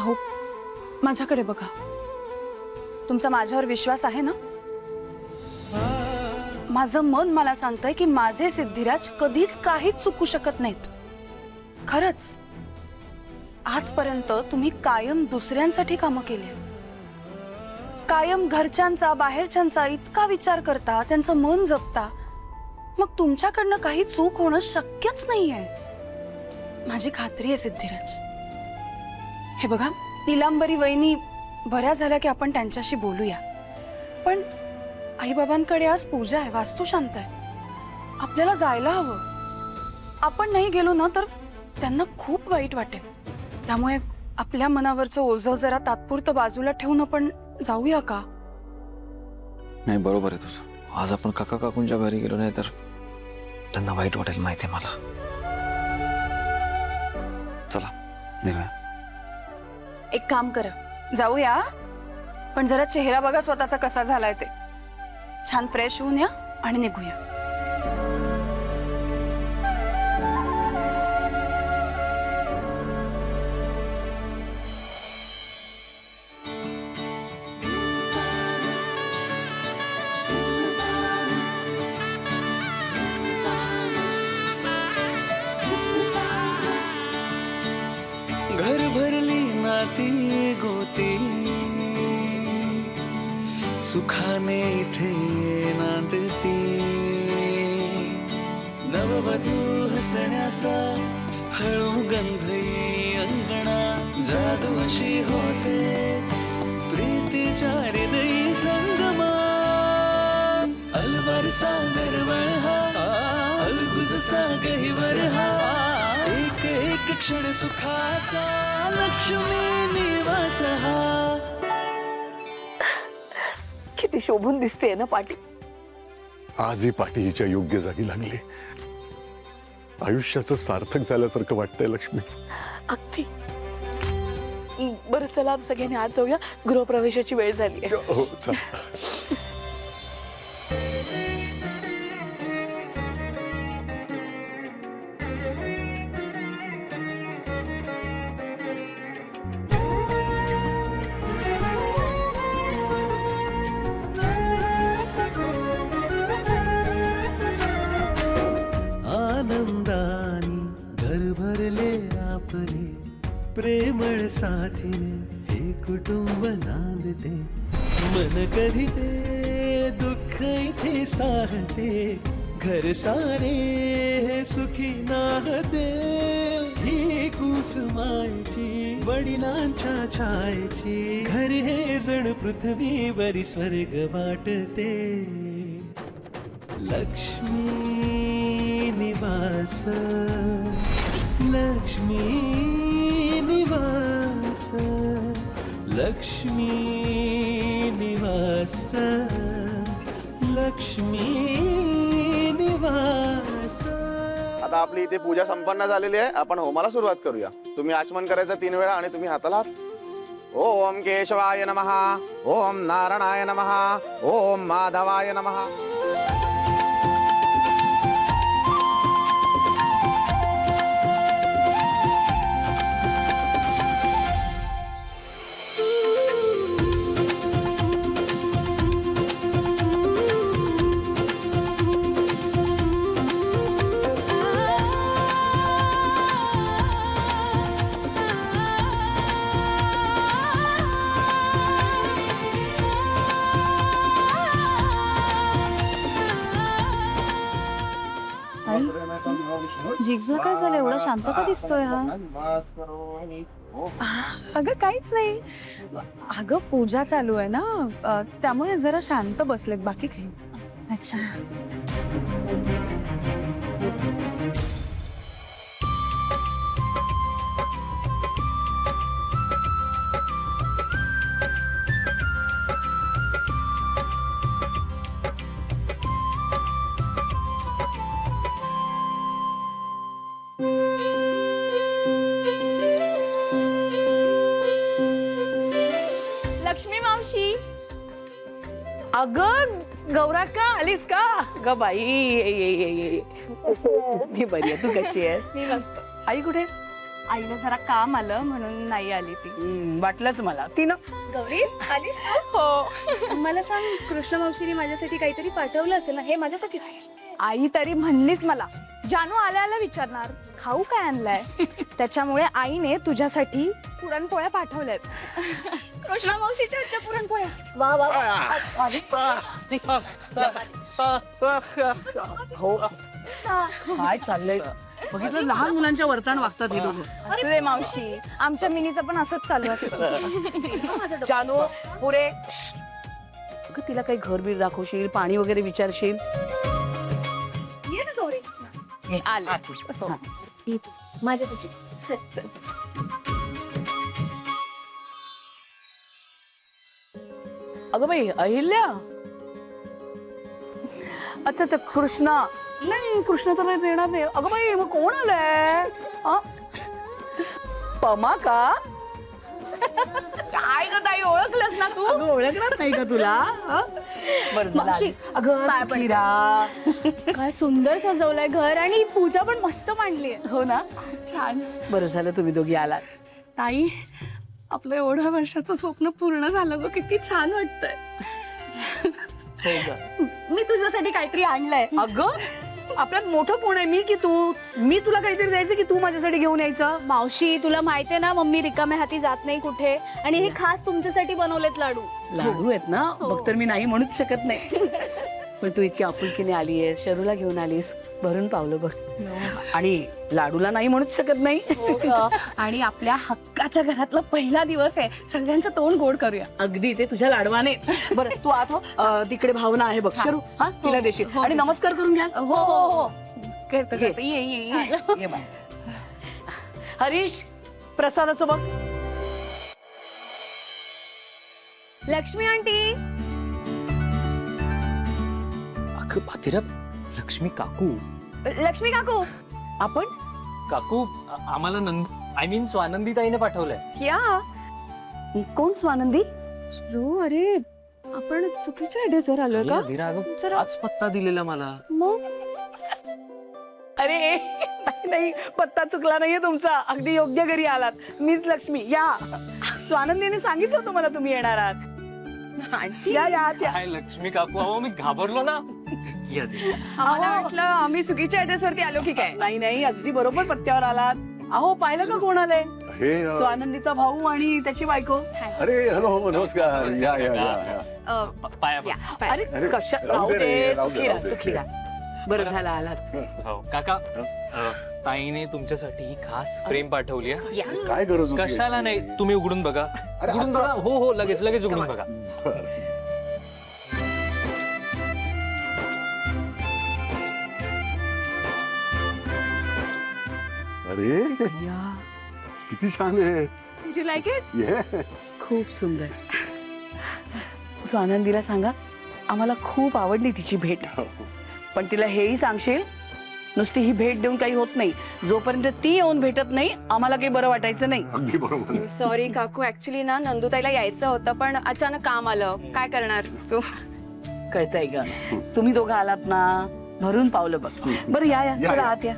अहो माझ्याकडे बघा, तुमचा माझ्यावर विश्वास आहे ना? माझं मन मला सांगतंय की माझे सिद्धिराज कधीच काहीच चुकू शकत नाहीत. खरंच आजपर्यंत तुम्ही कायम दुसऱ्यांसाठी कामं केली, कायम घरच्यांचा बाहेरच्यांचा इतका विचार करता, त्यांचं मन जपता, मग तुमच्याकडनं काही चूक होणं शक्यच नाहीये. माझी खात्री आहे सिद्धिराज. हे बघा, नीलांबरी वहिनी बऱ्या झाल्या की आपण त्यांच्याशी बोलूया, पण आईबाबांकडे आज पूजा आहे, वास्तुशांत आहे, आपल्याला जायला हवं. आपण नाही गेलो ना तर त्यांना खूप वाईट वाटेल. त्यामुळे आपल्या मनावरचं ओझं जरा तात्पुरतं बाजूला ठेवून आपण जाऊया का? नाही, बरोबर आहे तुझं. आज आपण काका काकूंच्या घरी गेलो नाही तर त्यांना वाईट वाटेल, माहिती आहे मला. चला निघूया. एक काम करा, जाऊया, पण जरा चेहरा बघा स्वतःचा कसा झालाय ते. छान फ्रेश होऊन या आणि निघूया. घर भरली नाती गोती, सुखाने इथे नांदती. नववधू हसण्याचा हळू गंध येई अंगणा, जादू अशी होते प्रीतीच्या हृदयी संगमा. अलवार सागर वळहा, अलगुज सागहीवर हा, एक एक क्षण सुखाचा लक्ष्मी निवास हा. किती शोभून दिसते ना पाटी. आजही पाठी हिच्या योग्य जागी लागली. आयुष्याचं सार्थक झाल्यासारखं वाटतंय लक्ष्मी. अगदी. बरं चला सगळ्यांनी आज जाऊया, गृहप्रवेशाची वेळ झाली आहे. हो चल. आनंदानी घर भरले आपले, प्रेमळ साथीने हे कुटुंब नांदते. मन कधी ते दुःख इथे साहते, घर सारे हे सुखी नाहते. ही कुसुमायची वडिलांच्या छायची, घर हे जण पृथ्वीवरी स्वर्ग वाटते. लक्ष्मी निवास, लक्ष्मी निवास, लक्ष्मी निवास, लक्ष्मी निवास. आता आपली इथे पूजा संपन्न झालेली आहे. आपण होमाला सुरुवात करूया. तुम्ही आचमन करायचं 3 वेळा आणि तुम्ही हाताला हात. ओम केशवाय नमः, ओम नारायणाय नमः, ओम माधवाय नमः. जिगजा काय झालं, एवढा शांत का दिसतोय हा? अगं काहीच नाही. अगं पूजा चालू आहे ना, त्यामुळे जरा शांत बसलेत, बाकी काही. अच्छा. लक्ष्मी मावशी. अगं गौरा का आलीस का? ग बाई ये. मी बरी आहे, तू कशी आहेस? मी मस्त. आई कुठे? आईला जरा काम आलं म्हणून नाही आली ती. वाटलंच मला ती ना. गौरी आलीस हो. मला सांग, कृष्ण मावशीने माझ्यासाठी काहीतरी पाठवलं असेल ना, हे माझ्यासाठीच आहे. आई तरी म्हणलीच मला, जानू आल्याला विचारणार खाऊ काय आणलाय. त्याच्यामुळे आईने तुझ्यासाठी पुरणपोळ्या पाठवल्यात. कृष्णा मावशीच्या हातच्या पुरणपोळ्या. वा वा हो काय चाललंय बघितलं, लहान मुलांच्या वर्तन वागतात हे लोक. असू दे मावशी, आमच्या मिनीचं पण असंच चालू असतं. जानू पुरे अगं, तिला काही घर बीर दाखवशील, पाणी वगैरे विचारशील. ये ना गौरी. आले. हा. माझ्यासाठी. अगं बाई अहिल्या. अच्छा अच्छा, कृष्णा नाही, कृष्ण तर नाही येणार नाही. अगं बाई मग कोण आलंय? हा? पमा का? काय ग ताई, ओळखलंस ना तू? अगं ओळखणार नाही का तुला? हा? बरं झालं मावशी, आलीस. अगं पाय पड. सुखी राहा. काय सुंदर सजवलंय घर आणि पूजा पण मस्त मांडली. हो ना, छान. बरं झालं तुम्ही दोघी आलात. ताई, आपलं एवढ्या वर्षाचं स्वप्न पूर्ण झालं ग, किती छान वाटतंय. हो गं. मी तुझ्यासाठी काहीतरी आणलंय. अगं आपल्यात मोठं कोण आहे, मी की तू? मी तुला काहीतरी द्यायचं की तू माझ्यासाठी घेऊन यायचं? मावशी, तुला माहितीये ना मम्मी रिकाम्या हाती जात नाही कुठे, आणि हे खास तुमच्यासाठी बनवलेत लाडू. लाडू आहेत ना, मग तर मी नाही म्हणूच शकत नाही. पण तू इतकी आपुलकीने आलीयस, शरूला घेऊन आलीस, भरून पावलं बघ. आणि लाडूला नाही म्हणूच शकत नाही. आणि आपल्या हक्काच्या घरातला पहिला दिवस आहे, सगळ्यांचं तोंड गोड करूया. अगदी ते तुझ्या लाडवाने. बरं तू आत हो, तिकडे भावना आहे बघ. शरू हा तिला देशील आणि नमस्कार करून घ्या. हो हो हो, करतो करतो. ये ये ये. ये बाय. हरीश प्रसादाचं बघ. लक्ष्मी आंटी. अगं पातेरा, लक्ष्मी काकू. लक्ष्मी काकू. आपण काकू आम्हाला आय मीन स्वानंदी ताईने पाठवलंय. या. कोण स्वानंदी? रो, अरे आपण चुकीच्या ऍड्रेसवर आलोय का? धीरा, अगं हाच पत्ता दिलेला मला. मग अरे नाही नाही, पत्ता चुकला नाहीये तुमचा, अगदी योग्य घरी आलात. मीच लक्ष्मी. या. स्वानंदीने सांगितलं होतं मला तुम्ही येणार आहात. या या आत या. काय लक्ष्मी काकू, अहो मी घाबरलो ना. या धीरा. आम्हाला वाटलं आम्ही चुकीच्या ऍड्रेसवरती आलो की काय. नाही नाही, अगदी बरोबर पत्त्यावर आलात. अहो पाहिलं का कोण आलंय? हे स्वानंदीचा भाऊ आणि त्याची बायको. अरे हॅलो, नमस्कार. या या या. पाया पड. अरे अरे, कशा राहू दे रे, राहू दे, सुखी राहा, राहू दे. सुखी राहा. बरं झालं आलात. हो काका, ताईने तुमच्यासाठी ही खास फ्रेम पाठवली आहे. काय गरज होती? कशाला नाही, तुम्ही उघडून बघा. अरे, उघडून बघा. हो हो, लगेच लगेच उघडून बघा. बरं. अरे या, किती छान आहे. You like it? येस. खूप सुंदर. स्वानंदीला सांगा आम्हाला खूप आवडली तिची भेट. पण तिला हेही सांगशील, नुसती ही भेट देऊन काही होत नाही. जोपर्यंत ती येऊन भेटत नाही, आम्हाला काही बरं वाटायचं नाही. अगदी बरोबर. सॉरी काकू, ऍक्च्युली ना नंदुताईला यायचं होतं पण अचानक काम आलं, काय करणार. सो कळतंय ग, तुम्ही दोघं आलात ना, भरून पावलं बघ. बरं या या, या, चला या. आत या.